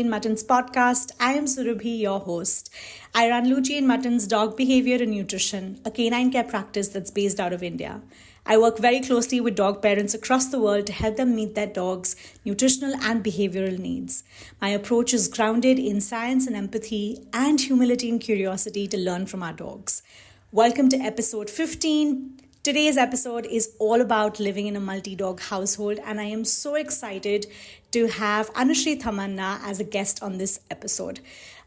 and Mutton's podcast. I am Surabhi, your host. I run Luchi and Mutton's Dog Behaviour and Nutrition, a canine care practice that's based out of India. I work very closely with dog parents across the world to help them meet their dogs' nutritional and behavioral needs. My approach is grounded in science and empathy and humility and curiosity to learn from our dogs. Welcome to episode 15. Today's episode is all about living in a multi dog household, and I am so excited to have Anushree Thammanna as a guest on this episode.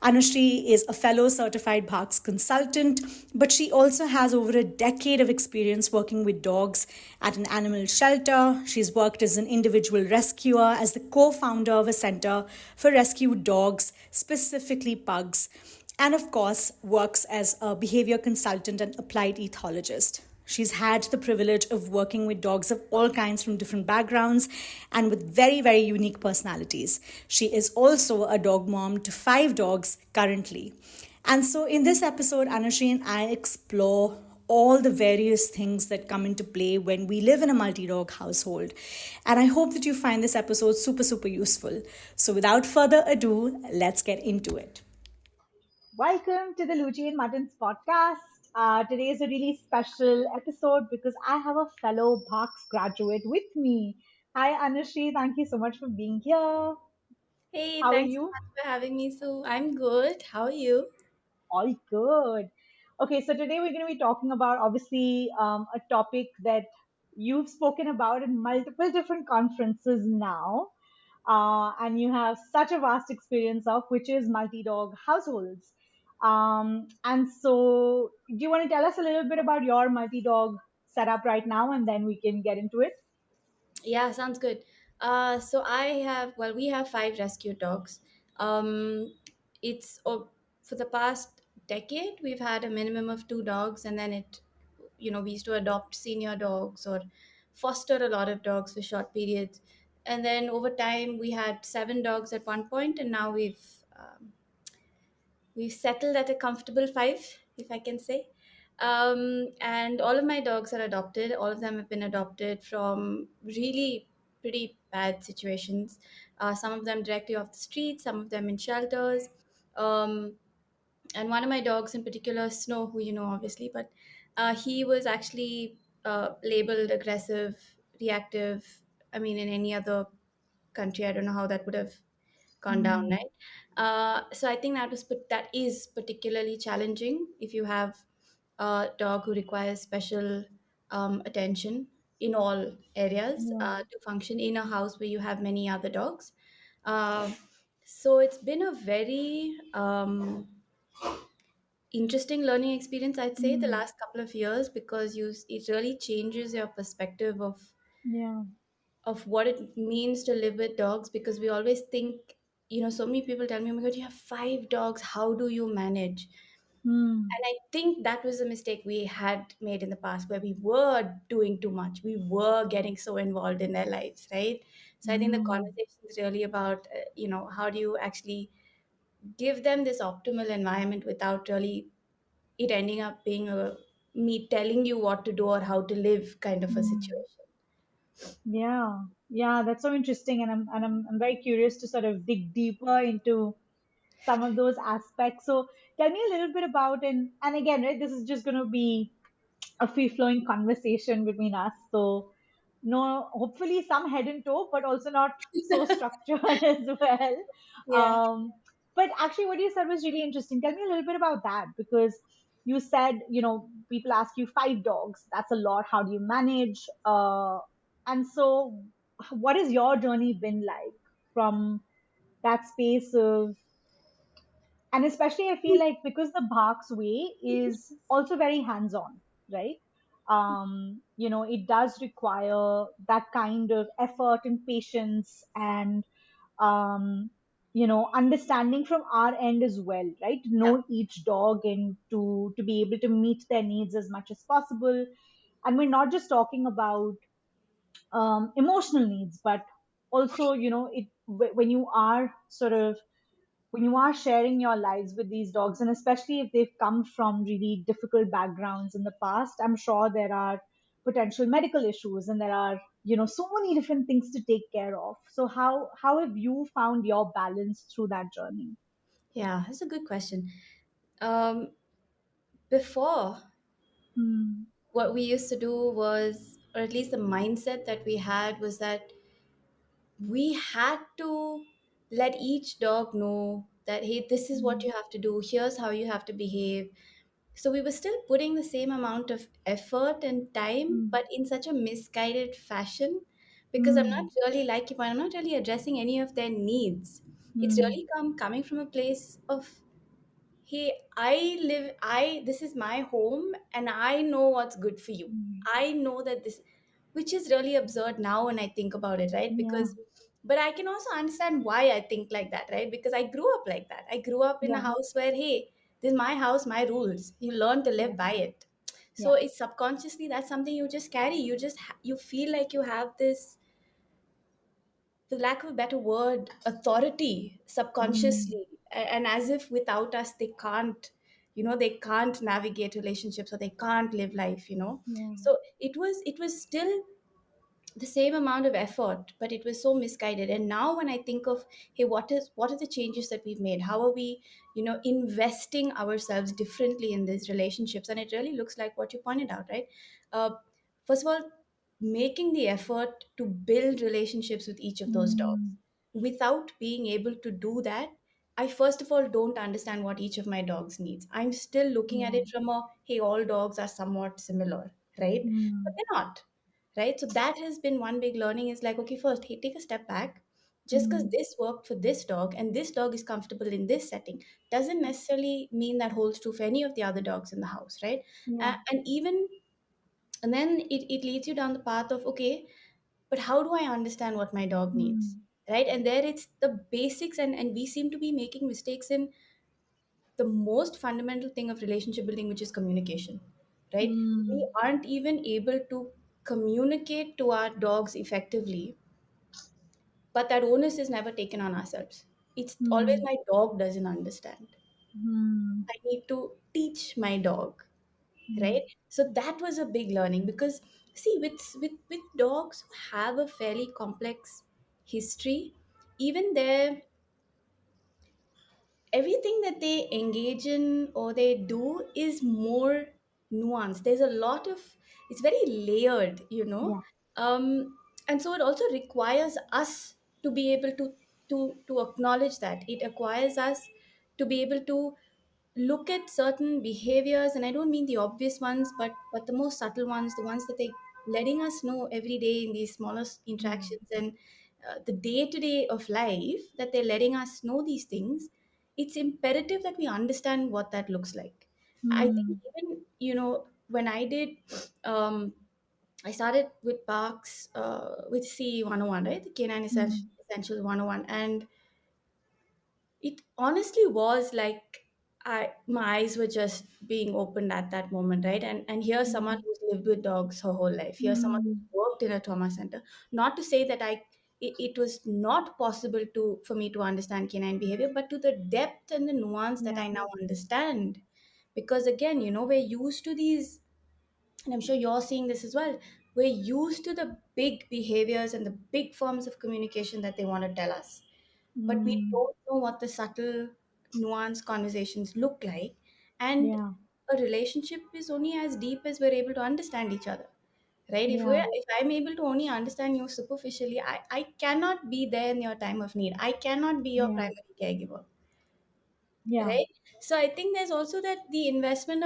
Anushree is a fellow certified parks consultant, but she also has over a decade of experience working with dogs at an animal shelter. She's worked as an individual rescuer, as the co founder of a center for rescued dogs, specifically pugs, and of course, works as a behavior consultant and applied ethologist. She's had the privilege of working with dogs of all kinds from different backgrounds and with very, very unique personalities. She is also a dog mom to 5 dogs currently. And so, in this episode, Anushree and I explore all the various things that come into play when we live in a multi dog household. And I hope that you find this episode super, super useful. So, without further ado, let's get into it. Welcome to the Luchi and Mutton's podcast. Today is a really special episode because I have a fellow Bhaks graduate with me. Hi, Anushree. Thank you so much for being here. Hey, How are thanks so you? much for having me, Sue. I'm good. How are you? All good. Okay, so today we're going to be talking about obviously a topic that you've spoken about in multiple different conferences now, and you have such a vast experience of, which is multi-dog households. And so, do you want to tell us a little bit about your multi-dog setup right now, and then we can get into it? Yeah, sounds good. We have 5 rescue dogs. Um, it's for the past decade, we've had a minimum of 2 dogs, and then we used to adopt senior dogs or foster a lot of dogs for short periods. And then over time, we had 7 dogs at one point, and now we've settled at a comfortable 5, if I can say. And all of my dogs are adopted. All of them have been adopted from really pretty bad situations. Some of them directly off the street, some of them in shelters. Um, and one of my dogs in particular, Snow, who you know obviously, but he was actually labeled aggressive, reactive. I mean, in any other country, I don't know how that would have gone down, Hmm. right? So I think that is particularly challenging if you have a dog who requires special attention in all areas Yeah. to function in a house where you have many other dogs. Uh, so it's been a very interesting learning experience, I'd say, the Hmm. last couple of years, because it really changes your perspective Yeah. of what it means to live with dogs, because we always think, so many people tell me, oh my god, you have 5 dogs, how do you manage? Hmm. And I think that was a mistake we had made in the past, where we were doing too much, we were getting so involved in their lives, right? So I think the Hmm. conversation is really about how do you actually give them this optimal environment without really it ending up being a me telling you what to do or how to live kind of a Hmm. situation. Yeah, yeah, that's so interesting, and I'm very curious to sort of dig deeper into some of those aspects. So tell me a little bit about, and again, right, this is just going to be a free flowing conversation between us. So no, hopefully some head and toe, but also not so structured as well. Yeah. Um, but actually, what you said was really interesting. Tell me a little bit about that, because you said, people ask you 5 dogs. That's a lot. How do you manage? And so, what has your journey been like from that space of, and especially I feel like because the Bhak's way is also very hands on, right? It does require that kind of effort and patience and understanding from our end as well, right? To Yeah. know each dog and to be able to meet their needs as much as possible. And we're not just talking about emotional needs, but also, when you are sort of when you are sharing your lives with these dogs, and especially if they've come from really difficult backgrounds in the past, I'm sure there are potential medical issues, and there are, so many different things to take care of. So how have you found your balance through that journey? Yeah, that's a good question. Um, Before, Hmm. what we used to do was, or at least the mindset that we had was that we had to let each dog know that, hey, this is what Hmm. you have to do, here's how you have to behave. So we were still putting the same amount of effort and time, Hmm. but in such a misguided fashion, because I'm not Hmm. really, like you, I'm not really addressing any of their needs. It's Hmm. really coming from a place of, hey, I this is my home and I know what's good for you. Hmm. I know that this, which is really absurd now when I think about it, right? Yeah. Because, but I can also understand why I think like that, right? Because I grew up like that. I grew up in a Yeah. house where, hey, this is my house, my rules, you learn to live Yeah. by it. So Yeah. it's subconsciously, that's something you just carry. You just you feel like you have this, the lack of a better word, authority Hmm. subconsciously, and as if without us they can't, they can't navigate relationships or they can't live life, Yeah. so it was still the same amount of effort, but it was so misguided. And now when I think of, hey, what are the changes that we've made, how are we, investing ourselves differently in these relationships, and it really looks like what you pointed out, right? uh, First of all, making the effort to build relationships with each of those dogs. Hmm. Without being able to do that, I first of all don't understand what each of my dogs needs. I'm still looking at Yeah. it from a, hey, all dogs are somewhat similar, right? But Hmm. they're not, right? So that has been one big learning, is like, okay, first, hey, take a step back. Just because Hmm. this worked for this dog and this dog is comfortable in this setting doesn't necessarily mean that holds true for any of the other dogs in the house, right? Yeah. And even, and then it leads you down the path of, okay, but how do I understand what my dog needs, Hmm. right? And there it's the basics, and we seem to be making mistakes in the most fundamental thing of relationship building, which is communication, right? We Hmm. aren't even able to communicate to our dogs effectively, but that onus is never taken on ourselves. It's always, Hmm. my dog doesn't understand, Hmm. I need to teach my dog, Hmm. right? So that was a big learning, because see, with dogs who have a fairly complex history, even their, everything that they engage in or they do is more nuanced. There's a lot of, it's very layered, Yeah. and so it also requires us to be able to acknowledge that. It requires us to be able to look at certain behaviors, and I don't mean the obvious ones, but the more subtle ones, the ones that they letting us know every day in these smallest Hmm. interactions, and the day to day of life, that they're letting us know these things. It's imperative that we understand what that looks like. I think, Hmm. even, when I did, um, I started with Parks, with C101, right? The Canine Hmm. Essentials 101. And it honestly was like, my eyes were just being opened at that moment, right? And here's someone Hmm. who's lived with dogs her whole life. Here's someone who's Hmm. worked in a trauma center. Not to say that it was not possible to for me to understand canine behavior, but to the depth and the nuance that I Yeah. now understand. Because again, we're used to these, and I'm sure you're seeing this as well. We're used to the big behaviors and the big forms of communication that they want to tell us, but we Hmm. don't know what the subtle, nuanced conversations look like. And Yeah. a relationship is only as deep as we're able to understand each other, right? Yeah. If I'm able to only understand you superficially, I cannot be there in your time of need. I cannot be your Yeah. primary caregiver, Yeah. right? So I think there's also that, the investment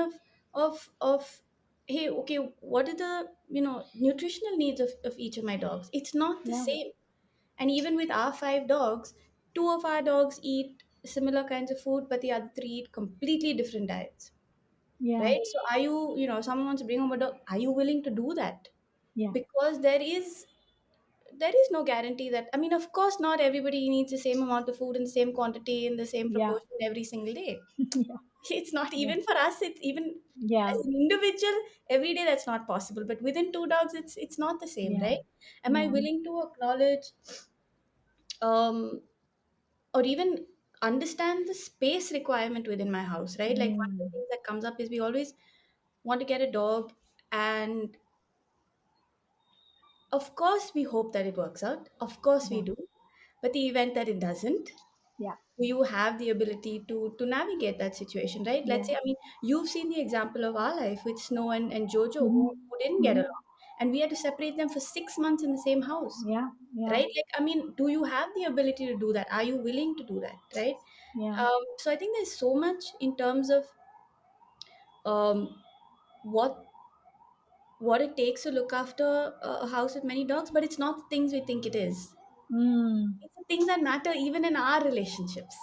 of hey, okay, what are the, nutritional needs of each of my dogs? It's not the Yeah. same. And even with our 5 dogs, 2 of our dogs eat similar kinds of food, but the other 3 eat completely different diets, Yeah. right? So are you, someone wants to bring home a dog, are you willing to do that? Yeah. Because there is no guarantee that, I mean, of course, not everybody needs the same amount of food in the same quantity in the same Yeah. proportion every single day. Yeah. It's not, Yeah. even for us, it's even Yeah. as an individual, every day that's not possible. But within 2 dogs, it's not the same, Yeah. right? Am I Yeah. willing to acknowledge, um or even understand the space requirement within my house, right? Like, one of the Hmm. things that comes up is we always want to get a dog, and Of course, we hope that it works out. Of course, we Yeah. do. But the event that it doesn't, Yeah. you have the ability to navigate that situation, right? Let's Yeah. say, I mean, you've seen the example of our life with Snow and Jojo, Hmm. who didn't get Hmm. along, and we had to separate them for 6 months in the same house, Yeah. Yeah. right? Like, I mean, do you have the ability to do that? Are you willing to do that, right? Yeah. So I think there's so much in terms of um, what what it takes to look after a house with many dogs, but it's not the things we think it is. Mm. It's the things that matter even in our relationships.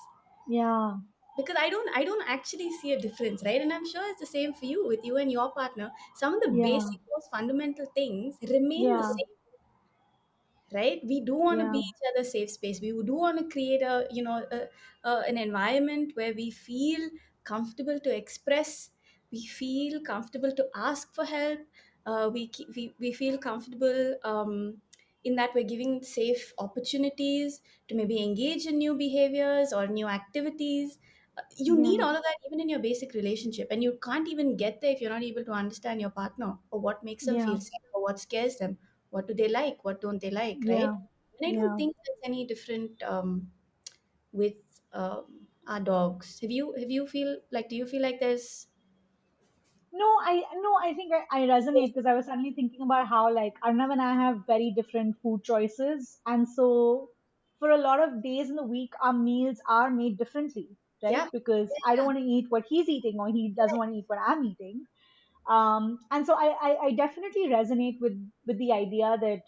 Yeah. Because I don't actually see a difference, right? And I'm sure it's the same for you with you and your partner. Some of the Yeah. basic, most fundamental things remain the Yeah. same, right? We do want to be Yeah. each other's safe space. We do want to create an environment where we feel comfortable to express, we feel comfortable to ask for help, we feel comfortable in that we're giving safe opportunities to maybe engage in new behaviors or new activities. You need Yeah. all of that even in your basic relationship, and you can't even get there if you're not able to understand your partner, or what makes them Yeah. feel safe, or what scares them, what do they like, what don't they like, right? Yeah. And I don't Yeah. think there's any different with our dogs. Have you feel like, do you feel like there's No, I think I resonate because I was suddenly thinking about how like Arnav and I have very different food choices, and so for a lot of days in the week, our meals are made differently, right? yeah, Because yeah, I don't yeah. want to eat what he's eating, or he doesn't want to eat what I'm eating. And so I definitely resonate with the idea that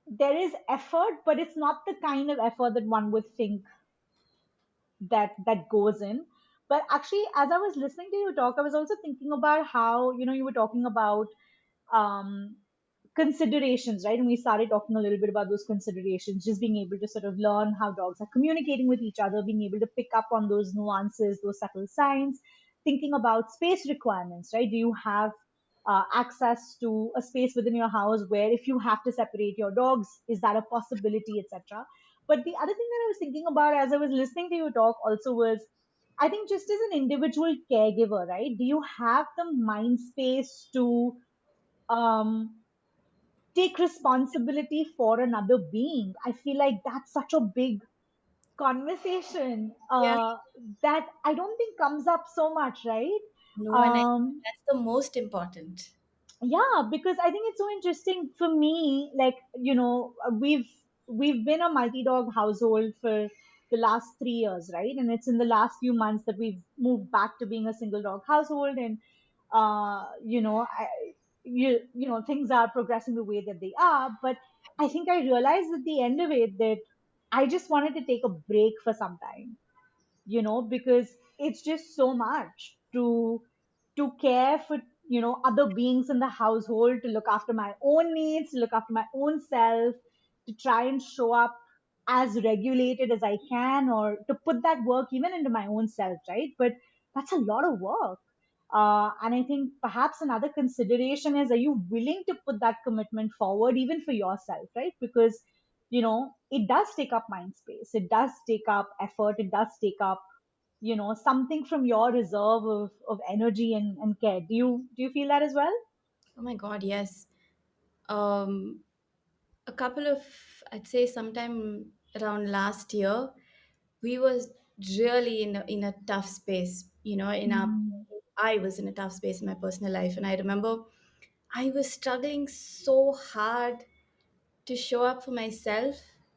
there is effort, but it's not the kind of effort that one would think that goes in. But actually, as I was listening to you talk, I was also thinking about how you were talking about um, considerations, right? And we started talking a little bit about those considerations, just being able to sort of learn how dogs are communicating with each other, being able to pick up on those nuances, those subtle signs, thinking about space requirements, right? Do you have access to a space within your house where if you have to separate your dogs, is that a possibility, etc.? But the other thing that I was thinking about as I was listening to you talk also was, I think just as an individual caregiver, right? Do you have the mind space to um, take responsibility for another being? I feel like that's such a big conversation Yeah. that I don't think comes up so much, right? No, and I think Um, that's the most important. yeah, because I think it's so interesting for me. Like, we've been a multi-dog household for the last 3 years, right? And it's in the last few months that we've moved back to being a single dog household. And things are progressing the way that they are. But I think I realized at the end of it that I just wanted to take a break for some time, because it's just so much to care for other beings in the household, to look after my own needs, to look after my own self, to try and show up as regulated as I can, or to put that work even into my own self, right? But that's a lot of work. And I think perhaps another consideration is, are you willing to put that commitment forward even for yourself, right? Because it does take up mind space, it does take up effort, it does take up something from your reserve of energy and care. Do you feel that as well? Oh my god, yes. um a couple of, I'd say sometime around last year, we was really in a tough space, in our Mm, I was in a tough space in my personal life, and I remember I was struggling so hard to show up for myself,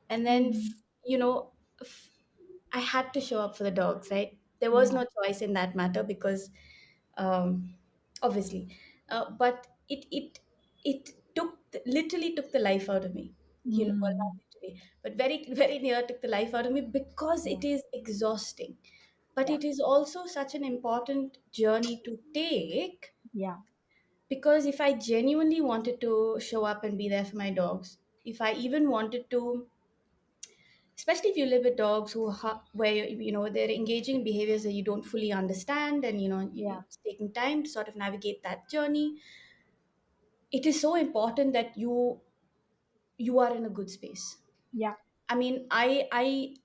and then mm, f- I had to show up for the dogs, right? There was yeah, no choice in that matter, because um, obviously, but it literally took the life out of me. Well, not mm, literally, but very very near took the life out of me, because yeah, it is exhausting, but yeah, it is also such an important journey to take. yeah, Because if I genuinely wanted to show up and be there for my dogs, if I even wanted to, especially if you live with dogs where they're engaging in behaviors that you don't fully understand, and yeah, it's taking time to sort of navigate that journey, it is so important that you are in a good space. yeah, I mean, I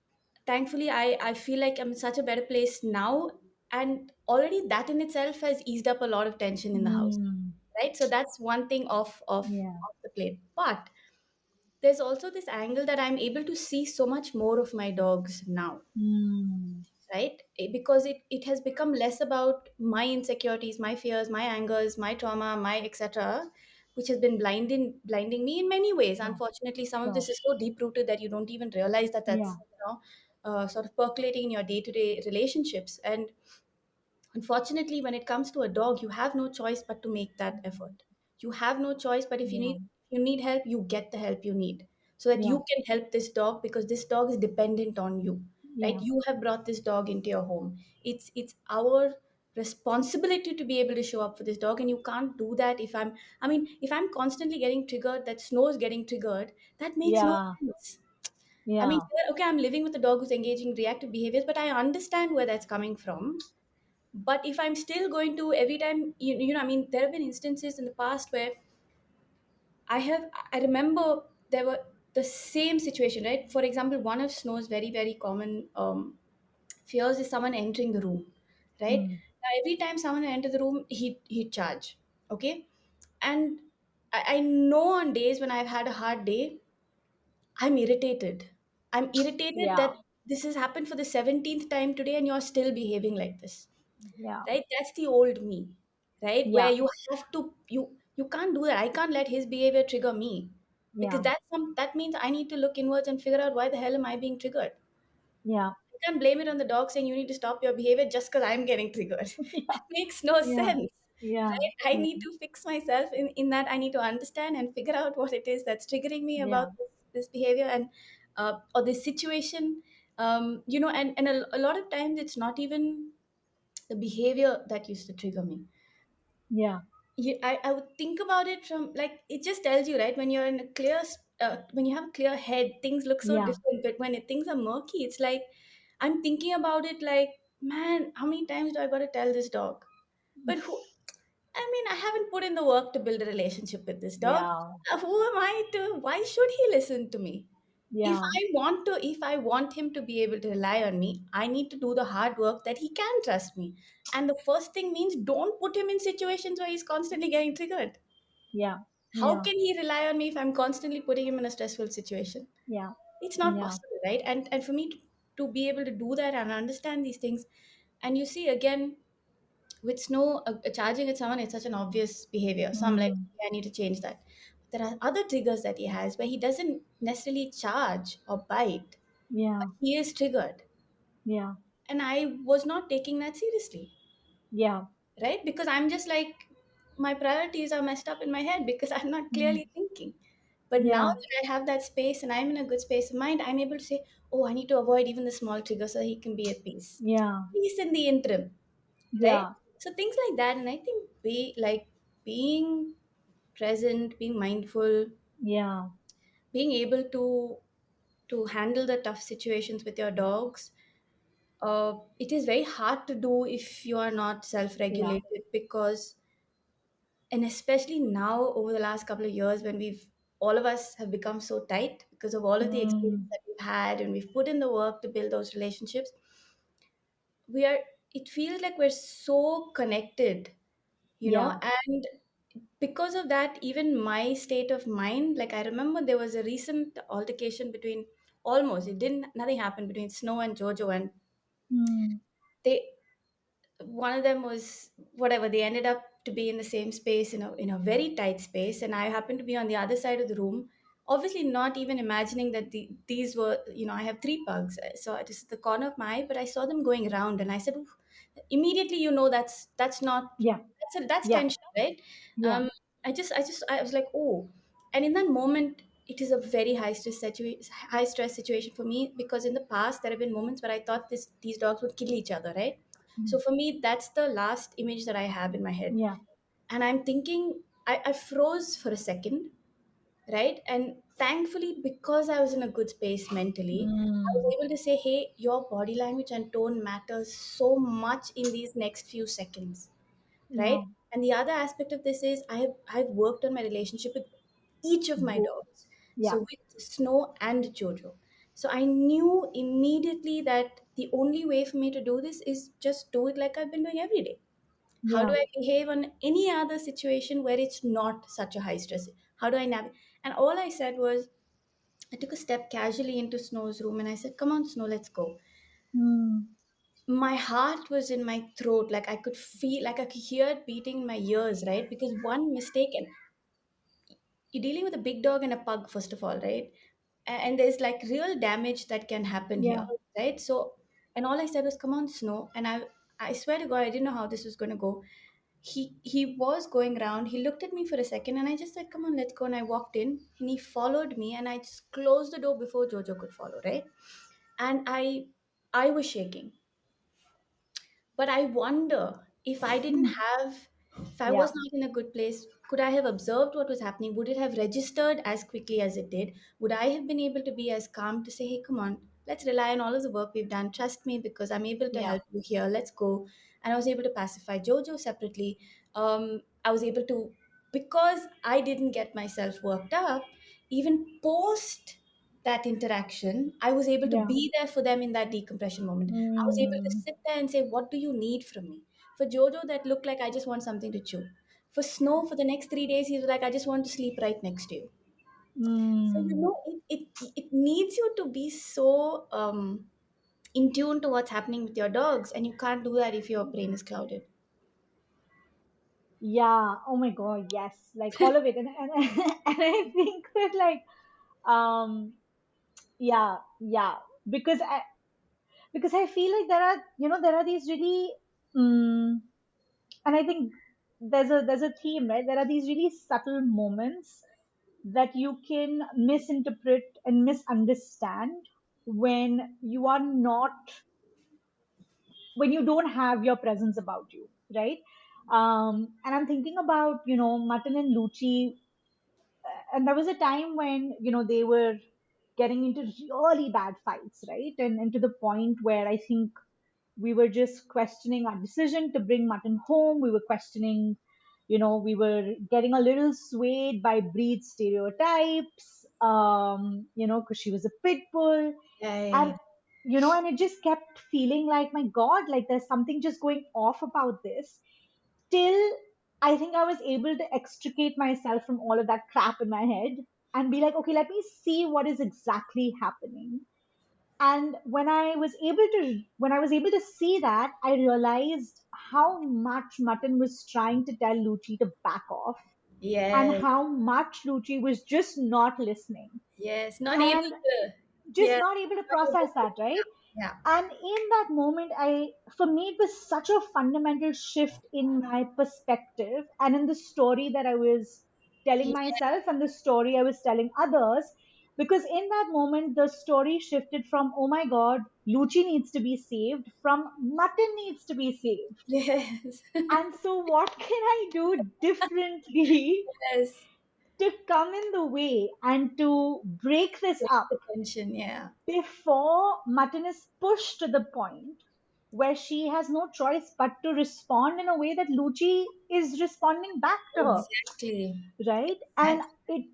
thankfully I feel like I'm in such a better place now, and already that in itself has eased up a lot of tension in the house, mm, right? So that's one thing Yeah. off the plate. But there's also this angle that I'm able to see so much more of my dogs now, Mm. right? Because it has become less about my insecurities, my fears, my angers, my trauma, my etc., which has been blinding me in many ways. Sure. Unfortunately, some of Sure. this is so deep rooted that you don't even realize that Yeah. that's, sort of percolating in your day to day relationships. And unfortunately, when it comes to a dog, you have no choice but to make that effort. You have no choice, but if Yeah. you need help, you get the help you need so that Yeah. you can help this dog, because this dog is dependent on you, right? Yeah. You have brought this dog into your home. It's our responsibility to be able to show up for this dog, and you can't do that if I'm constantly getting triggered, that Snow is getting triggered, that makes no Yeah. sense. I mean, Yeah. sure, okay, I'm living with a dog who's engaging in reactive behaviors, but I understand where that's coming from. But if I'm still going to every time, I mean, there have been instances in the past where I remember there were the same situation, right? For example, one of Snow's very very common fears is someone entering the room, right? Mm. Now every time someone enter the room, he'd charge, okay? And I know on days when I've had a hard day, I'm irritated. I'm irritated Yeah. that this has happened for the 17th time today and you're still behaving like this, Yeah. right? That's the old me, right? Where Yeah. you can't do that. I can't let his behavior trigger me, because Yeah. that means I need to look inwards and figure out why the hell am I being triggered. Yeah. I can't blame it on the dog saying you need to stop your behavior just because I'm getting triggered. That makes no Yeah. sense, Yeah. right? I Yeah. need to fix myself in that. I need to understand and figure out what it is that's triggering me about Yeah. this behavior and or this situation. And a lot of times it's not even the behavior that used to trigger me. Yeah. I would think about it from, like, it just tells you, right? When you're in a when you have a clear head, things look so Yeah. different. But when things are murky, it's like I'm thinking about it like, man, how many times do I got to tell this dog? But I mean, I haven't put in the work to build a relationship with this dog. Yeah. Who am I to? Why should he listen to me? Yeah. If I want him to be able to rely on me, I need to do the hard work that he can trust me. And the first thing means don't put him in situations where he's constantly getting triggered. Yeah. How Yeah. can he rely on me if I'm constantly putting him in a stressful situation? Yeah. It's not Yeah. possible, right? And for me to be able to do that and understand these things, and you see again with Snow, charging at someone is such an obvious behavior. So I'm like, Mm. okay, I need to change that. There are other triggers that he has where he doesn't necessarily charge or bite, Yeah. but he is triggered. Yeah. And I was not taking that seriously, Yeah. right? Because I'm just like, my priorities are messed up in my head because I'm not Mm. clearly thinking. But now Yeah. that I have that space and I'm in a good space of mind, I'm able to say, oh, I need to avoid even the small trigger so he can be at peace. Yeah. Peace in the interim, right? Yeah. So things like that. And I think being present, being mindful, Yeah. being able to handle the tough situations with your dogs, it is very hard to do if you are not Yeah. self-regulated, because, and especially now over the last couple of years when all of us have become so tight because of all of the experience Mm. that we've had and we've put in the work to build those relationships, we are it feels like we're so connected, Yeah. and because of that, even my state of mind, like, I remember there was a recent altercation between, almost, it didn't nothing happened between Snow and Jojo, and Mm. they one of them was, whatever, they ended up to be in the same space, in a very tight space, and I happened to be on the other side of the room, obviously not even imagining that these were, I have three pugs, so it is the corner of my eye, but I saw them going around and I said, "Oof." Immediately, that's not, Yeah. that's Yeah. tension, right? Yeah. um I was like, oh. And in that moment, it is a very high stress situation for me, because in the past there have been moments where I thought these dogs would kill each other, right? So Mm. for me, that's the last image that I have in my head. Yeah. And I'm thinking, I froze for a second, right? And thankfully, because I was in a good space mentally, I was Mm. able to say, hey, your body language and tone matters so much in these next few seconds, right? Yeah. And the other aspect of this is I've worked on my relationship with each of my Bo- dogs. Yeah. So with Snow and Jojo. So I knew immediately that the only way for me to do this is just do it like I've been doing every day. How do Yeah. I behave on any other situation where it's not such a high stress? How do I navigate? And all I said was, I took a step casually into Snow's room and I said, "Come on, Snow, let's go." Mm. My heart was in my throat. Like I could feel, like I could hear it beating in my ears, right? Because one mistake, and you're dealing with a big dog and a pug, first of all, right? And there's like real damage that can happen here, Yeah. right? So, and all I said was, "Come on, Snow." And I swear to God, I didn't know how this was going to go. He was going around. He looked at me for a second, and I just said, "Come on, let's go." And I walked in, and he followed me, and I just closed the door before Jojo could follow, right? And I was shaking. But I wonder, if I didn't have, if I was Yeah. not in a good place, could I have observed what was happening? Would it have registered as quickly as it did? Would I have been able to be as calm to say, "Hey, come on, let's rely on all of the work we've done. Trust me, because I'm able to Yeah. help you here. Let's go." And I was able to pacify Jojo separately. I was able to, because I didn't get myself worked up, even post that interaction, I was able to Yeah. be there for them in that decompression moment. I was able to Mm. sit there and say, "What do you need from me?" For Jojo, that looked like, "I just want something to chew." For Snow, for the next 3 days, he was like, "I just want to sleep right next to you." So, Mm. it needs you to be so in tune to what's happening with your dogs, and you can't do that if your brain is clouded. Yeah. Oh my God. Yes. Like all of it. And and I think that like, um, yeah, yeah, because I feel like there are, there are these really, um, and I think there's a theme, right? There are these really subtle moments that you can misinterpret and misunderstand when you are not, when you don't have your presence about you, right? And I'm thinking about, Mutton and Luchi, and there was a time when, they were getting into really bad fights, right? And to the point where I think we were just questioning our decision to bring Mutton home. We were questioning, we were getting a little swayed by breed stereotypes, because she was a pit bull. And, Right. and it just kept feeling like, my God, like there's something just going off about this. Till I think I was able to extricate myself from all of that crap in my head and be like, okay, let me see what is exactly happening. And when I was able to see that, I realized how much Mutton was trying to tell Luchi to back off, and Yes. how much Luchi was just not listening Yes. Not able and to. just Yeah. not able to Not able process to. that, right? Yeah. And in that moment, for me, it was such a fundamental shift in my perspective and in the story that I was telling Yeah. myself and the story I was telling others. Because in that moment, the story shifted from, oh my God, Luchi needs to be saved, from Mutton needs to be saved. Yes. And so, what can I do differently Yes. to come in the way and to break this Break up the tension. Yeah. before Mutton is pushed to the point where she has no choice but to respond in a way that Luchi is responding back to her, Exactly. right? And Exactly.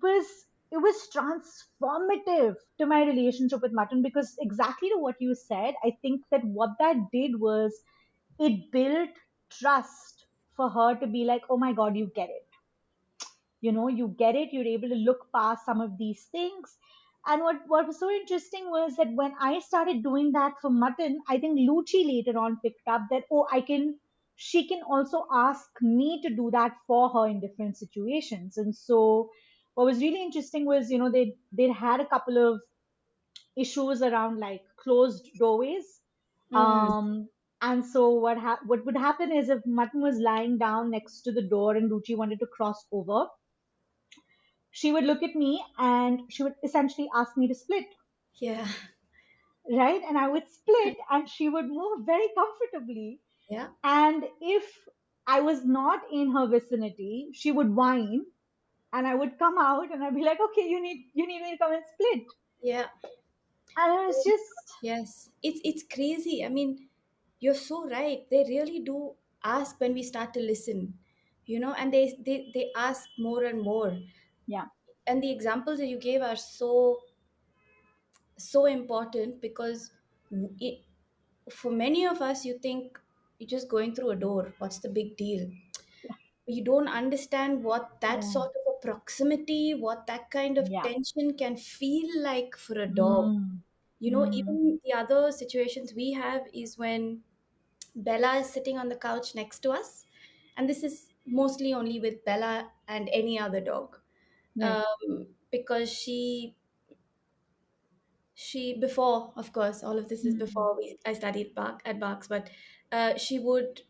it was transformative to my relationship with Mutton, because exactly to what you said, I think that what that did was it built trust for her to be like, oh my God, you get it, you get it, you're able to look past some of these things. And what was so interesting was that when I started doing that for Mutton, I think Luchi later on picked up that, oh, she can also ask me to do that for her in different situations. And so what was really interesting was, they had a couple of issues around like closed doorways. Mm. And so what would happen is, if Mutton was lying down next to the door and Luchi wanted to cross over, she would look at me and she would essentially ask me to split, Yeah. right? And I would split and she would move very comfortably. Yeah. And if I was not in her vicinity, she would whine and I would come out and I'd be like, okay, you need me to come and split. Yeah. And it was just, Yes. It's crazy. I mean, you're so right. They really do ask when we start to listen, and they ask more and more. yeah, And the examples that you gave are so important, because it, for many of us, you think, you're just going through a door. What's the big deal? You don't understand what that Yeah. sort of a proximity, what that kind of Yeah. tension can feel like for a dog. Mm. You know, Mm. even the other situations we have is when Bella is sitting on the couch next to us, and this is mostly only with Bella and any other dog, Right. because she before, of course, all of this is Mm. before I studied Barks, but she would,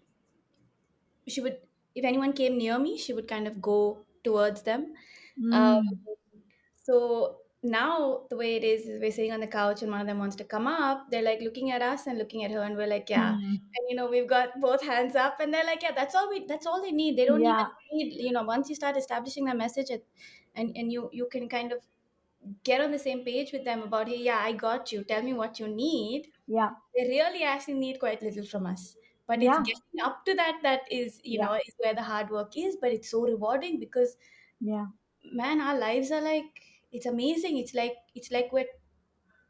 if anyone came near me, she would kind of go towards them. Um, Mm. so now the way it is we're sitting on the couch and one of them wants to come up. They're like looking at us and looking at her, and we're like, yeah. Mm. And we've got both hands up, and they're like, yeah, that's all they need. They don't even Yeah. need, once you start establishing that message, and you can kind of get on the same page with them about, hey, yeah, I got you. Tell me what you need. Yeah. They really actually need quite little from us. But it's Yeah. getting up to that is, Yeah. is where the hard work is. But it's so rewarding because, Yeah. man, our lives are like, it's amazing. It's like we're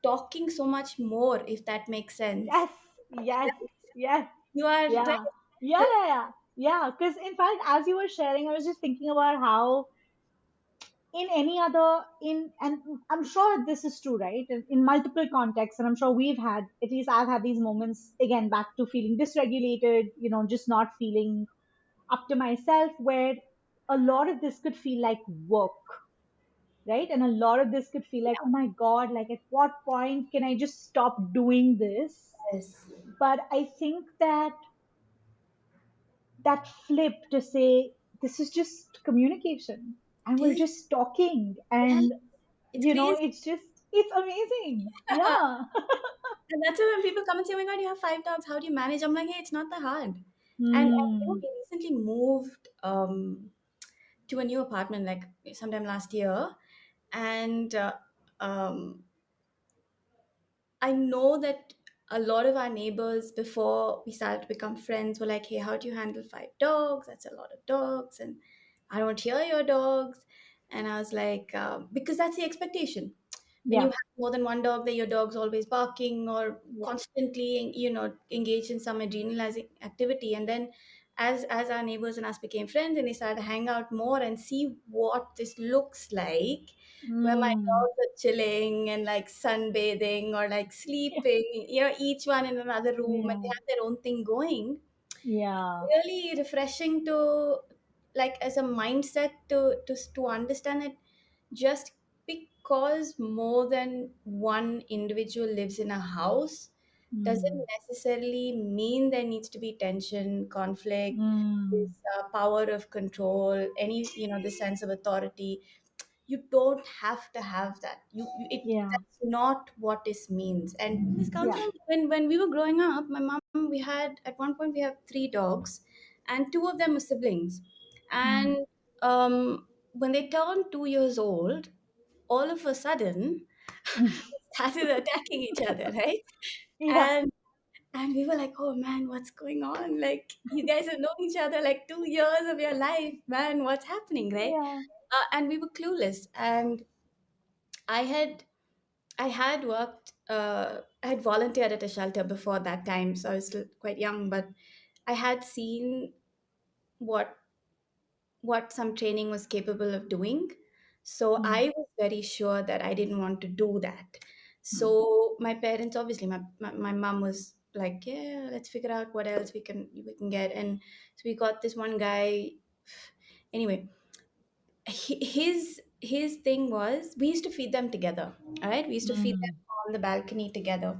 talking so much more, if that makes sense. Yes. Yes. Yes. You are right. Yeah. Yeah. Yeah. Yeah. Yeah. Because in fact, as you were sharing, I was just thinking about how in any other in and I'm sure this is true, right? In multiple contexts, and I'm sure we've had, at least I've had these moments again, back to feeling dysregulated, just not feeling up to myself, where a lot of this could feel like work, right? And a lot of this could feel like, oh my god, like at what point can I just stop doing this? Yes. But I think that that flip to say this is just communication and we're It is. just talking, Yeah. and It's crazy. it's amazing. Yeah. And that's why when people come and say, "Oh my God, you have 5 dogs. How do you manage?" I'm like, "Hey, it's not that hard." And Hmm. we recently moved to a new apartment, like sometime last year, and um, I know that a lot of our neighbors, before we started to become friends, were like, "Hey, how do you handle 5 dogs? That's a lot of dogs, and I don't hear your dogs." And I was like, because that's the expectation. When you Yeah. have more than one dog, that your dog's always barking or Yeah. constantly, engaged in some adrenalizing activity. And then, as our neighbors and us became friends, and they started to hang out more and see what this looks like, where my Hmm. dogs are chilling and like sunbathing or like sleeping, each one in another room, and Yeah. they have their own thing going. Yeah. Really refreshing to, like, as a mindset to understand that just because more than one individual lives in a house doesn't Hmm. necessarily mean there needs to be tension, conflict, Hmm. this power of control, any, the sense of authority. You don't have to have that. It Yeah. That's not what this means. And this comes Yeah. from when we were growing up. My mom, we had, at one point, we have 3 dogs, and two of them were siblings. Hmm. And when they turned 2 years old, all of a sudden started attacking each other, right? Yeah. And we were like, oh man, what's going on? Like, you guys have known each other like 2 years of your life, man. What's happening, right? Yeah. And we were clueless. And I had I had volunteered at a shelter before that time, so I was still quite young, but I had seen what some training was capable of doing. So Hmm. I was very sure that I didn't want to do that. So my parents, obviously, my mom was like, yeah, let's figure out what else we can get. And so we got this one guy. Anyway, his thing was, we used to feed them together. All right, we used to feed them Hmm. on the balcony together.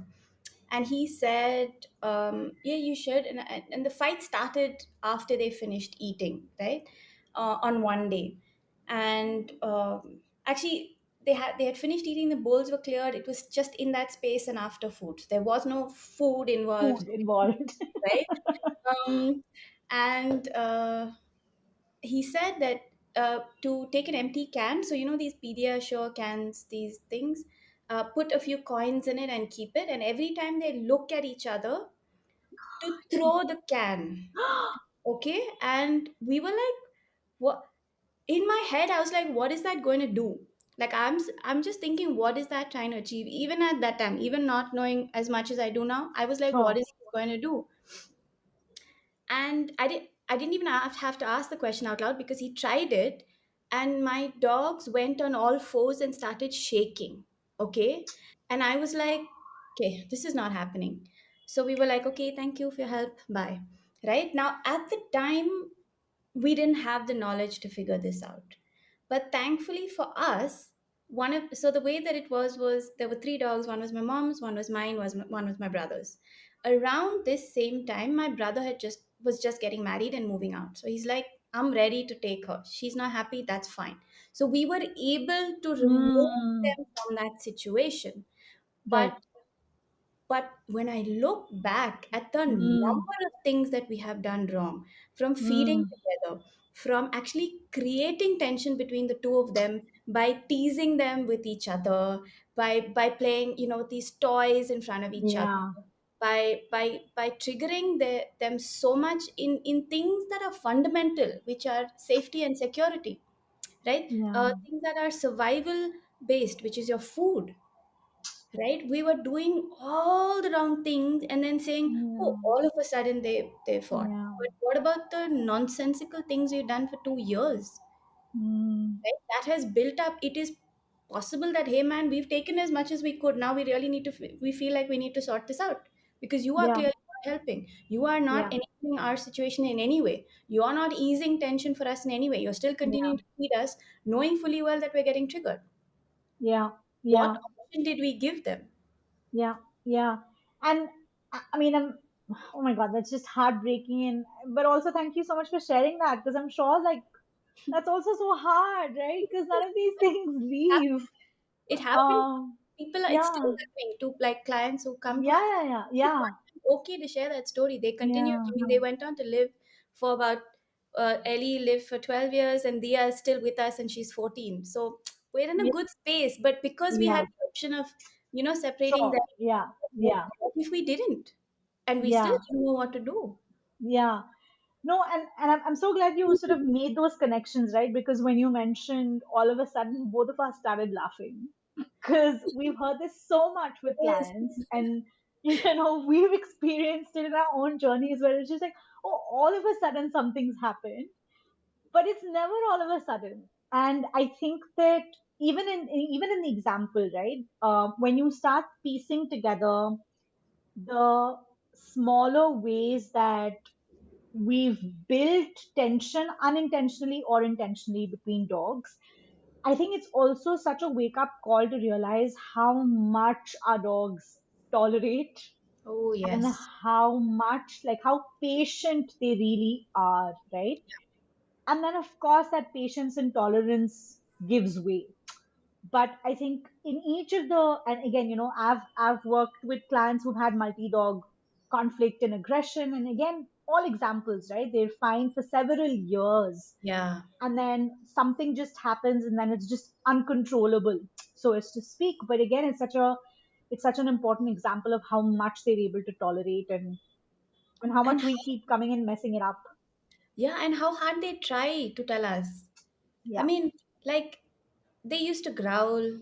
And he said, yeah, you should. And the fight started after they finished eating, right? On one day. And actually, they had finished eating, the bowls were cleared, it was just in that space and after food, there was no food involved, Food involved. right? um, and he said that, to take an empty can, so these Pediasure cans, these things, put a few coins in it and keep it, and every time they look at each other, to throw the can. Okay, and we were like, what? In my head, I was like, what is that going to do? Like, I'm just thinking, what is that trying to achieve? Even at that time, even not knowing as much as I do now, I was like, what Oh. is it going to do? And I didn't even have to ask the question out loud because he tried it, and my dogs went on all fours and started shaking. Okay, and I was like, okay, this is not happening. So we were like, okay, thank you for your help, bye. Right now, at the time, we didn't have the knowledge to figure this out, but thankfully for us, so the way that it was there were three dogs. One was my mom's, one was mine, one was my brother's. Around this same time, my brother was just getting married and moving out, so he's like, I'm ready to take her. She's not happy, that's fine. So we were able to remove Mm, them from that situation. right. But when I look back at the Mm, number of things that we have done wrong, from feeding mm, together, from actually creating tension between the two of them by teasing them with each other, by playing, these toys in front of each other, yeah, by triggering them so much in things that are fundamental, which are safety and security, right? yeah, Things that are survival based, which is your food, right? We were doing all the wrong things and then saying, oh, yeah, all of a sudden they fought. yeah. But what about the nonsensical things you've done for 2 years, Mm, right? That has built up. It is possible that, hey man, we've taken as much as we could, now we really need to we feel like we need to sort this out, because you are yeah, clearly not helping. You are not yeah, enabling our situation in any way. You are not easing tension for us in any way. You're still yeah, continuing to feed us, knowing fully well that we're getting triggered. yeah, What yeah, option did we give them? yeah, yeah. And I mean, oh my God, that's just heartbreaking. And but also, thank you so much for sharing that, because I'm sure like that's also so hard, right? Because none of these things leave. It happened. Um, It's still yeah, happening to like clients who come to us. yeah, yeah, yeah, Okay to share that story. They continued. yeah, I mean, they went on to live for about, Ellie lived for 12 years, and Dia is still with us, and she's 14. So we're in a yeah, good space. But because we yeah, had the option of, separating them, sure, yeah, yeah, what if we didn't? And we still yeah, didn't know what to do. yeah. No, and I'm so glad you sort of made those connections, right? Because when you mentioned, all of a sudden, both of us started laughing because we've heard this so much with Yes. clients, and we've experienced it in our own journeys where it's just like, oh, all of a sudden something's happened, but it's never all of a sudden. And I think that even in the example, right, when you start piecing together the smaller ways that we've built tension unintentionally or intentionally between dogs, I think it's also such a wake up call to realize how much our dogs tolerate, Oh and yes. how much, like, how patient they really are, right? And then, of course, that patience and tolerance gives way. But I think in each of the, and again, I've worked with clients who've had multi dog conflict and aggression, and again, all examples, right? They're fine for several years, Yeah. and then something just happens, and then it's just uncontrollable, so as to speak. But again, it's such an important example of how much they're able to tolerate, and how And much we keep coming and messing it up. yeah, and how hard they try to tell us. I Yeah. mean, like, they used to growl,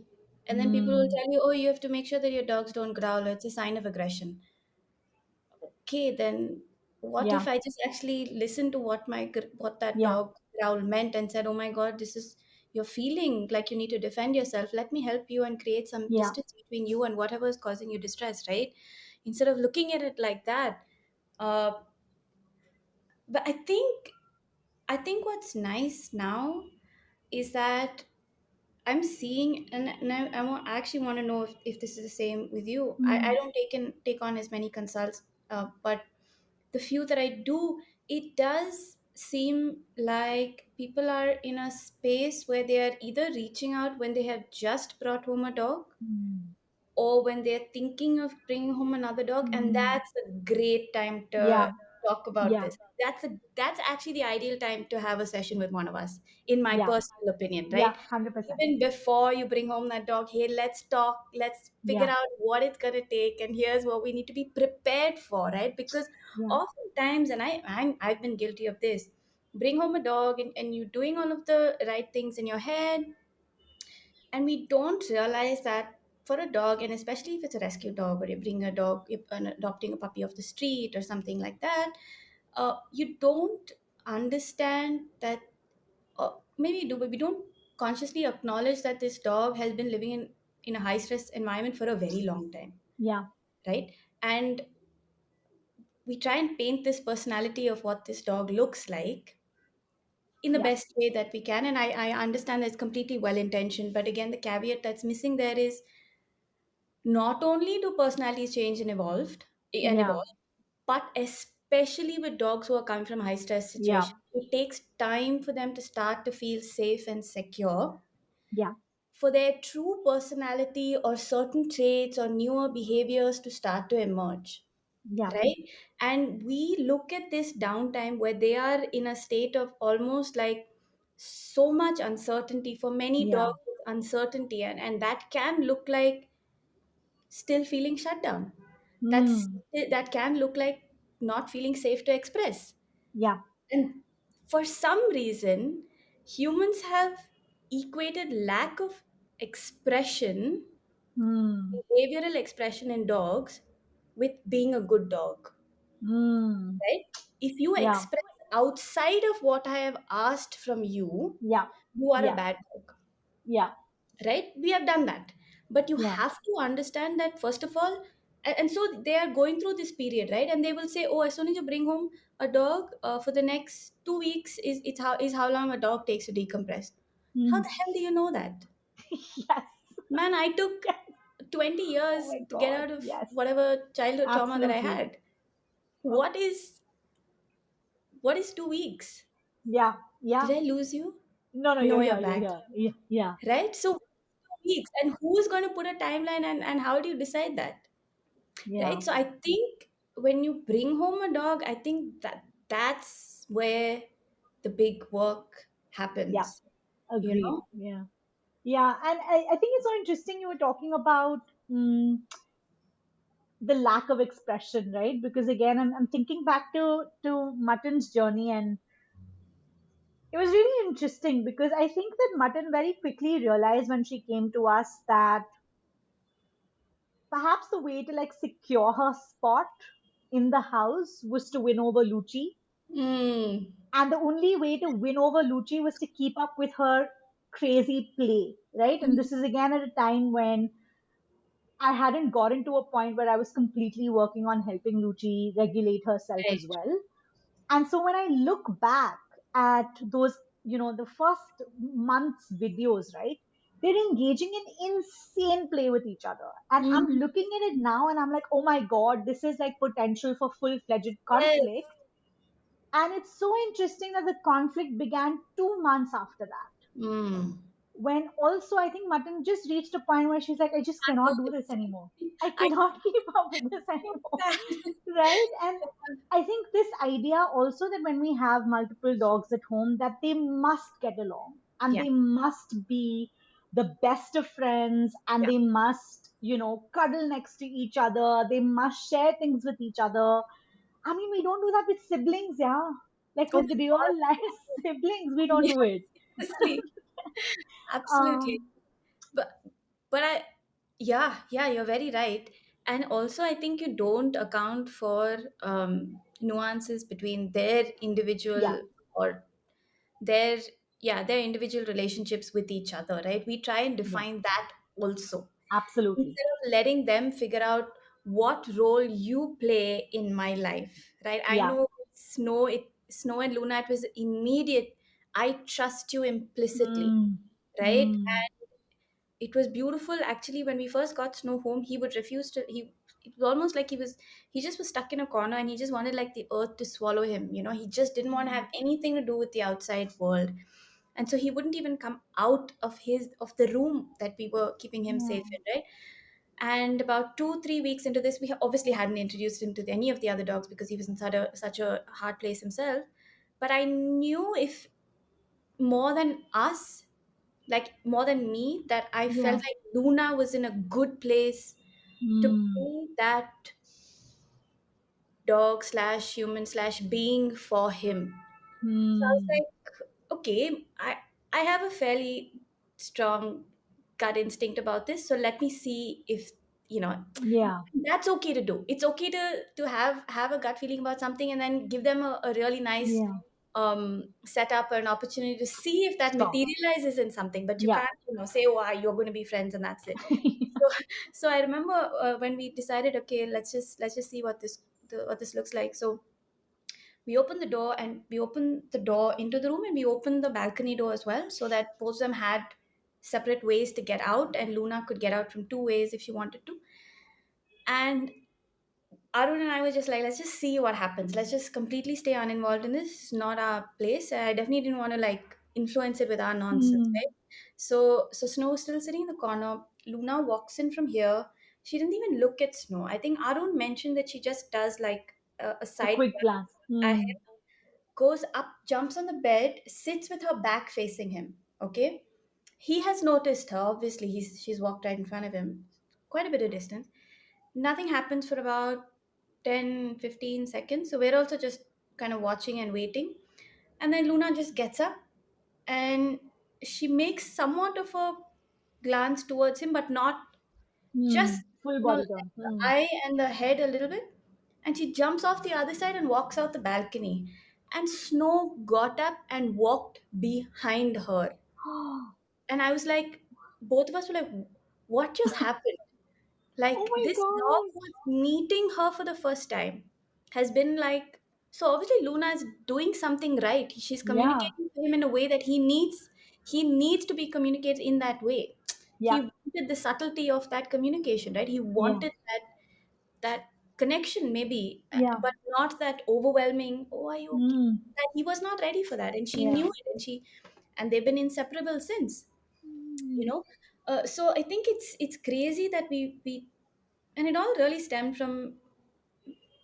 and then people will Mm, tell you, oh, you have to make sure that your dogs don't growl. It's a sign of aggression. Okay, then what if yeah. I just actually listened to what that Yeah. dog growl meant and said, oh my God, this is you're feeling like you need to defend yourself. Let me help you and create some Yeah. distance between you and whatever is causing you distress, right? Instead of looking at it like that. Uh, but I think what's nice now is that I'm seeing, and I actually want to know if this is the same with you. I Mm, don't take on as many consults, but the few that I do, it does seem like people are in a space where they are either reaching out when they have just brought home a dog, mm, or when they're thinking of bringing home another dog, and mm. that's a great time Yeah. to talk about Yeah. this. That's actually the ideal time to have a session with one of us, in my Yeah. personal opinion, Yeah. right? 100%. Even before you bring home that dog, hey, let's talk, let's figure Yeah. out what it's going to take, and here's what we need to be prepared for, right? Because Yeah. oftentimes, and I've been guilty of this, bring home a dog, and you're doing all of the right things in your head, and we don't realize that for a dog, and especially if it's a rescue dog, or you bring a dog, you're adopting a puppy off the street or something like that, you don't understand that, maybe you do, but we don't consciously acknowledge that this dog has been living in a high stress environment for a very long time, Yeah. right? And we try and paint this personality of what this dog looks like in the Yeah. best way that we can. And I understand that it's completely well intentioned, but again, the caveat that's missing there is not only do personalities change and Yeah. evolve, but especially with dogs who are coming from high stress Yeah. situations, it takes time for them to start to feel safe and secure, Yeah. for their true personality or certain traits or newer behaviors to start to emerge, Yeah. right? And we look at this downtime where they are in a state of almost like so much uncertainty. For many Yeah. dogs, it's uncertainty, and that can look like still feeling shut down. Hmm. That can look like not feeling safe to express. Yeah. And for some reason, humans have equated lack of expression, Hmm. behavioral expression in dogs, with being a good dog, Hmm. right? If you Yeah. express outside of what I have asked from you, Yeah. you are a Yeah. bad dog, Yeah. right? We have done that. But you Yeah. have to understand that, first of all, and so they are going through this period, right? And they will say, oh, as soon as you bring home a dog, for the next 2 weeks is how long a dog takes to decompress. How Hmm. the hell do you know that? Yes. Man, I took Yes. 20 Oh years my to get God. out of Yes. whatever childhood trauma that I Absolutely. had. What is 2 weeks? Yeah. Did Yeah. I lose you? No, no, No, you're you're here. You're back. here. Yeah. Yeah. Right? So 2 weeks. And who's going to put a timeline, and how do you decide that? Yeah. Right? So I think when you bring home a dog, I think that's where the big work Yeah. happens, you Agreed. know? Yeah. Yeah. And I think it's so interesting you were talking about the lack of expression, right? Because again, I'm thinking back to Mutton's journey, and it was really interesting because I think that Mutton very quickly realized when she came to us that perhaps the way to like secure her spot in the house was to win over Luchi. Mm, And the only way to win over Luchi was to keep up with her crazy play, right? And this is again at a time when I hadn't gotten to a point where I was completely working on helping Luchi regulate herself as right. well. And so when I look back at those, the first month's videos, right? They're engaging in insane play with each other. And I'm Mm, looking at it now and I'm like, oh my God, this is like potential for full fledged yes. conflict. And it's so interesting that the conflict began 2 months after that. Mm. When also I think Mutton just reached a point where she's like, I just I cannot hope do this it's anymore. I I cannot keep up with this hope anymore. that. Right? And I think this idea also that when we have multiple dogs at home, that they must get along and Yeah, they must be the best of friends and yeah. they must, cuddle next to each other. They must share things with each other. I mean, we don't do that with siblings, yeah. Like Oh with my real God. life siblings, we don't Yeah, do it. seriously. Absolutely. Um, But I, yeah, you're very right. And also, I think you don't account for nuances between their yeah, individual, or their, yeah, their individual relationships with each other, right? We try and yeah, define that also, absolutely. instead of letting them figure out what role you play in my life, right? I Yeah. know Snow and Luna, it was immediate. I trust you implicitly, Mm, right? mm, It was beautiful actually. When we first got Snow home, he would refuse to, it was almost like he just was stuck in a corner, and he just wanted like the earth to swallow him, he just didn't want to have anything to do with the outside world. And so he wouldn't even come out of the room that we were keeping him yeah, safe in, right? And about 2 3 weeks into this, we obviously hadn't introduced him to any of the other dogs because he was in such a hard place himself. But I knew, if more than us, like more than me, that I felt yeah. like Luna was in a good place to Mm, be that dog slash human slash being for him. So I was mm, like, okay, I have a fairly strong gut instinct about this, so let me see if you know, Yeah. that's okay to do. It's okay to have a gut feeling about something, and then give them a really nice Yeah. setup or an opportunity to see if that Stop. materializes in something. But you Yeah. can't, say, oh, you're going to be friends and that's it. So, so I remember when we decided, okay, let's just see what this looks like. So we opened the door into the room, and we opened the balcony door as well, so that both of them had separate ways to get out, and Luna could get out from two ways if she wanted to. And Arun and I were just like, let's just see what happens. Let's just completely stay uninvolved in this. It's not our place. I definitely didn't want to like influence it with our nonsense, Hmm. right? So Snow was still sitting in the corner. Luna walks in from here. She didn't even look at Snow. I think Arun mentioned that she just does like a A side quick glance. ahead, Hmm. goes up, jumps on the bed, sits with her back facing him. Okay. He has noticed her. Obviously, she's walked right in front of him, quite a bit of distance. Nothing happens for about 10-15 seconds. So we're also just kind of watching and waiting. And then Luna just gets up, and she makes somewhat of a glance towards him, but not Hmm. just, Full like body turn. the Hmm. eye and the head a little bit. And she jumps off the other side and walks out the balcony. And Snow got up and walked behind her. And I was like, both of us were like, what just happened? Oh Like, my this dog god. was meeting her for the first time, has been like, so obviously Luna is doing something right. She's Yeah. communicating to him in a way that he needs to be communicated in that way. He Yeah. wanted the subtlety of that communication, right? He Yeah. wanted that connection, maybe, Yeah. but not that overwhelming, oh, are you okay? Hmm. That he was not ready for that, and she Yeah. knew it, and they've been inseparable since, you Hmm. know. So I think it's crazy that we and it all really stemmed from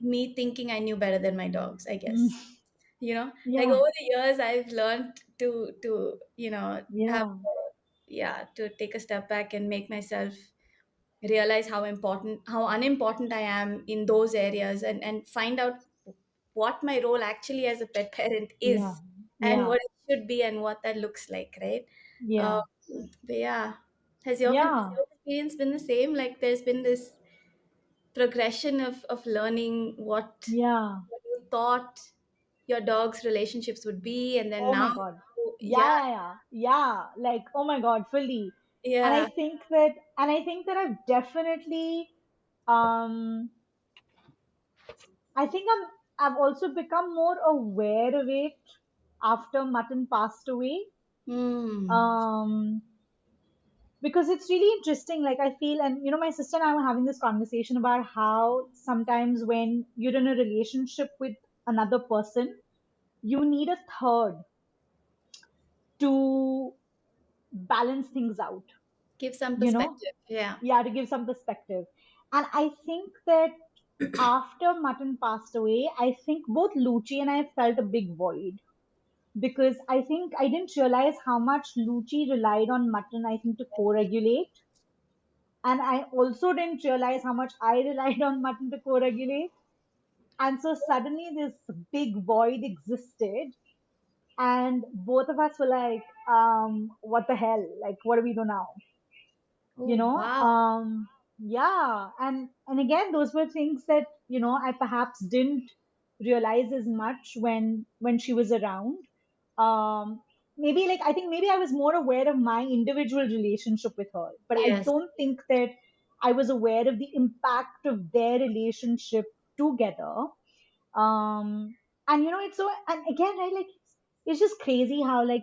me thinking I knew better than my dogs, I Hmm. guess. Like Yeah. over the years, I've learned to have, Yeah. yeah, to take a step back and make myself realize how unimportant I am in those areas, and find out what my role actually as a pet parent Yeah. is, and Yeah. what it should be, and what that looks like, right? Yeah. Um, but yeah, has Yeah. your experience been the same? Like, there's been this progression of learning Yeah. what you thought your dog's relationships would be, and then Oh now, my god. yeah, Yeah, yeah, yeah. Yeah. Like, oh my god, fully. And I yeah. think that I've definitely um I think I've also become more aware of it after Mutton passed away. Hmm. Um because it's really interesting. Like, I feel, and my sister and I were having this conversation about how sometimes when you're in a relationship with another person, you need a third to balance things out, Give some you know? perspective. Yeah. Yeah, to give some perspective. And I think that after Mutton passed away, I think both Luchi and I felt a big void, because I think I didn't realize how much Luchi relied on Mutton, I think, to co-regulate. And I also didn't realize how much I relied on Mutton to co-regulate. And so suddenly this big void existed, and both of us were like, what the hell? Like, what do we do now? you Oh, know wow. um yeah, and again, those were things that I perhaps didn't realize as much when she was around. Maybe, like, I think maybe I was more aware of my individual relationship with her, but I Yes. don't think that I was aware of the impact of their relationship together. And it's so, and again, right, like, it's just crazy how, like,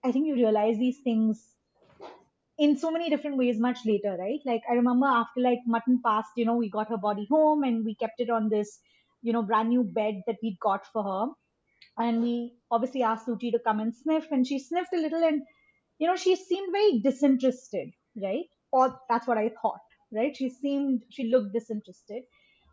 I think you realize these things in so many different ways much later, right? Like, I remember after, like, Mutton passed, we got her body home and we kept it on this, brand new bed that we'd got for her. And we obviously asked Suchi to come and sniff, and she sniffed a little, and she seemed very disinterested, right? Or that's what I thought, right? She looked disinterested.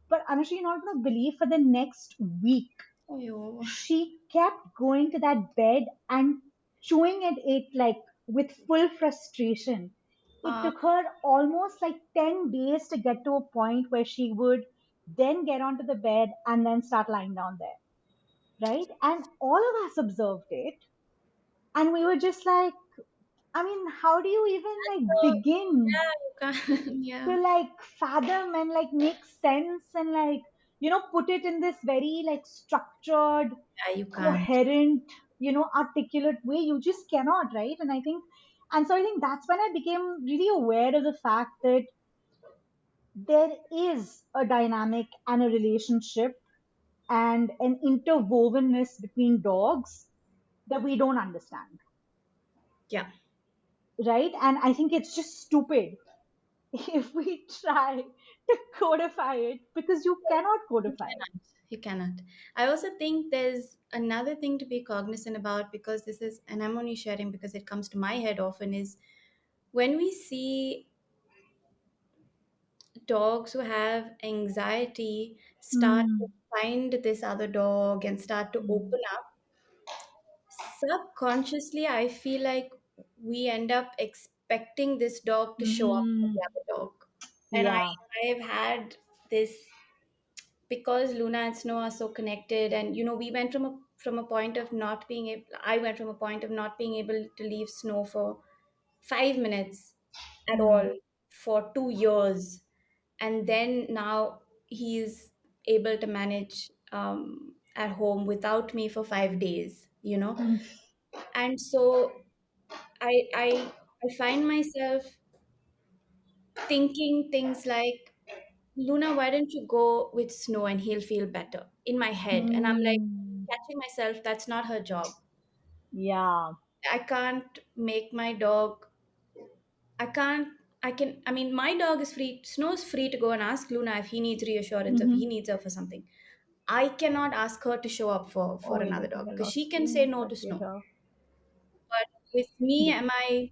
But Anushree, you're not going to believe, for the next week, Oh, yo. she kept going to that bed and chewing at it, like, with full frustration. It Uh, took her almost like 10 days to get to a point where she would then get onto the bed and then start lying down there, right? And all of us observed it, and we were just like, I mean, how do you even like So, begin yeah, you can't. to Yeah, like fathom and like make sense and like, put it in this very like structured, yeah, you can't. coherent, articulate way? You just cannot, right? And so I think that's when I became really aware of the fact that there is a dynamic and a relationship and an interwovenness between dogs that we don't understand, Yeah, right? And I think it's just stupid if we try to codify it, because you cannot you codify it. cannot. You cannot. I also think there's another thing to be cognizant about, because this is, and I'm only sharing because it comes to my head often, is when we see dogs who have anxiety start to Hmm. find this other dog and start to Hmm. open up, subconsciously, I feel like we end up expecting this dog to show up for Hmm. the other dog. And Yeah. I've had this, because Luna and Snow are so connected, and we went from a point of not being able. I went from a point of not being able to leave Snow for 5 minutes at Hmm. all for 2 years, and then now he's able to manage at home without me for 5 days. Hmm. And so I find myself thinking things like, Luna, why don't you go with Snow and he'll feel better, in my head. And I'm like Hmm. catching myself, that's not her job. Yeah. I can't make my dog, I can't, I mean, my dog is free, Snow's free to go and ask Luna if he needs reassurance, if Hmm. he needs her for something. I cannot ask her to show up for Oh, wait, I another think dog I because she lost can say you. no But to you're Snow. here. But with me, Yeah. am I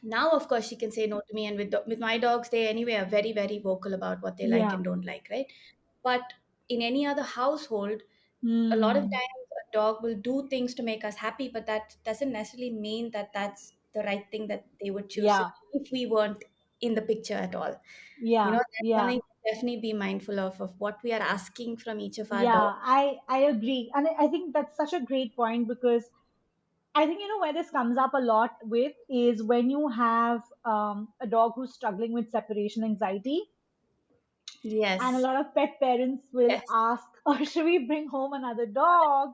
now? Of course, she can say no to me, and with my dogs, they anyway are very very vocal about what they like Yeah. and don't like, right? But in any other household, a lot of Hmm. times a dog will do things to make us happy, but that doesn't necessarily mean that that's the right thing that they would choose to Yeah. do if we weren't in the picture at all. Yeah. That's Yeah. something to definitely be mindful of what we are asking from each of our dogs. Yeah. I agree, and I think that's such a great point, because I think where this comes up a lot with is when you have a dog who's struggling with separation anxiety, and a Yes. lot of pet parents will Yes. ask, "Or should we bring home another dog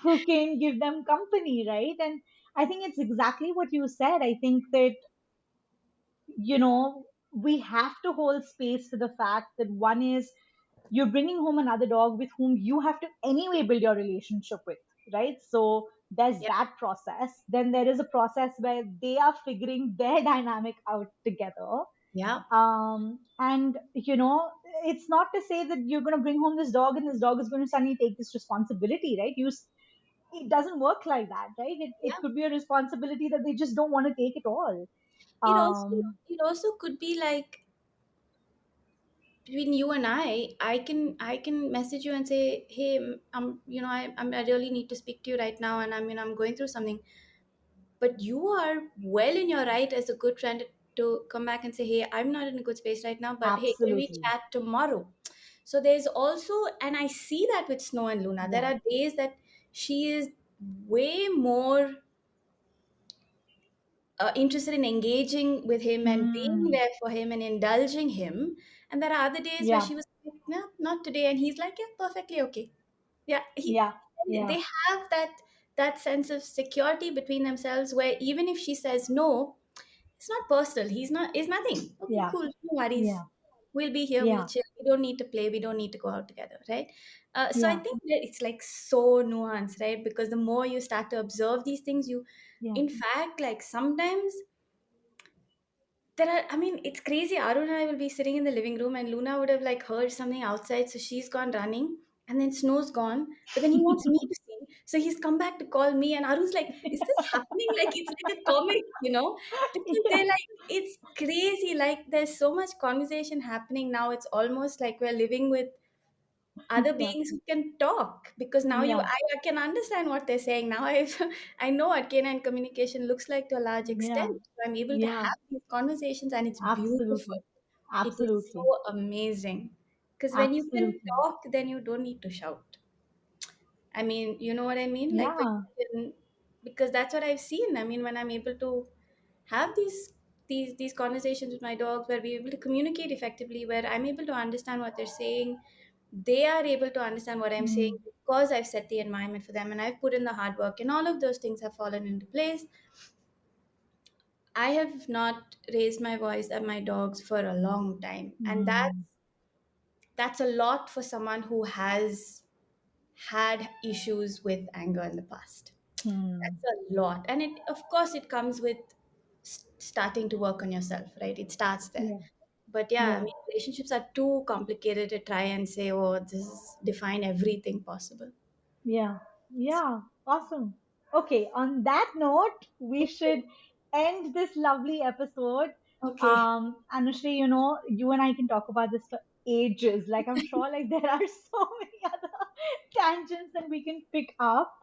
who can give them company?" Right? And I think it's exactly what you said. I think that we have to hold space for the fact that one is you're bringing home another dog with whom you have to anyway build your relationship with, right? So there's Yep. that process. Then there is a process where they are figuring their dynamic out together. Yeah. And it's not to say that you're going to bring home this dog and this dog is going to suddenly take this responsibility, right? It doesn't work like that, right? It Yeah. could be a responsibility that they just don't want to take at all. It also um it also could be like, between you and I can message you and say, hey, I really need to speak to you right now, and I'm going through something. But you are well in your right as a good friend to come back and say, hey, I'm not in a good space right now, but hey, can we Absolutely. chat tomorrow? So there's also, and I see that with Snow and Luna, there Yeah. are days that she is way more interested in engaging with him and being Hmm. there for him and indulging him. And there are other days where Yeah. she was like, no, not today. And he's like, yeah, perfectly okay. Yeah, Yeah. they Yeah. have that sense of security between themselves, where even if she says no, it's not personal. It's nothing. Okay, Yeah. cool, no worries. Yeah. We'll be here. We'll Yeah. chill. We don't need to play. We don't need to go out together, right? So I Yeah. think that it's like so nuanced, right? Because the more you start to observe these things, Yeah. in fact, like sometimes there are, I mean, it's crazy. Arun and I will be sitting in the living room, and Luna would have like heard something outside, so she's gone running, and then Snow's gone, but then he wants me to see, so he's come back to call me, and Arun's like, is this happening? Like it's like a comic, because Yeah. they're like, it's crazy. Like there's so much conversation happening now. It's almost like we're living with other Yeah. beings who can talk, because now Yeah. I can understand what they're saying now. I know what canine communication looks like to a large Yeah. extent. So I'm able to Yeah. have these conversations, and it's beautiful. Absolutely. It is Absolutely. so amazing, because when you can Absolutely. talk, then you don't need to shout. I mean, you know what I mean? Like when Yeah. you can, because that's what I've seen. I mean, when I'm able to. have these conversations with my dogs where we're able to communicate effectively, where I'm able to understand what they're saying, they are able to understand what I'm saying, Hmm. because I've set the environment for them and I've put in the hard work, and all of those things have fallen into place. I have not raised my voice at my dogs for a long time, and Hmm. that's a lot for someone who has had issues with anger in the past. Hmm. That's a lot. And it, of course, it comes with starting to work on yourself, right? It starts there. Yeah. But yeah, I Yeah. mean, relationships are too complicated to try and say, oh, this is define everything possible. Yeah, yeah, awesome. Okay, on that note, we should end this lovely episode. Okay. Anushree, you and I can talk about this for ages. Like, I'm sure, like, there are so many other tangents that we can pick up.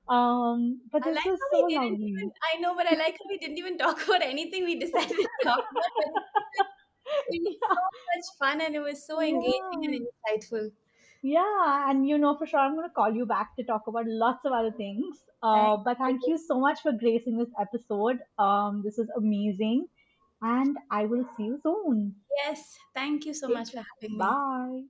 But I this like was how so we didn't lovely. even, I know, but I like how we didn't even talk about anything we decided to talk about. But it was Yeah, so much fun and it was so engaging yeah. and insightful. Yeah, and for sure, I'm going to call you back to talk about lots of other things. Thank But thank you. you so much for gracing this episode. This is amazing, and I will see you soon. Yes, thank you so Take much care. for having me. Bye.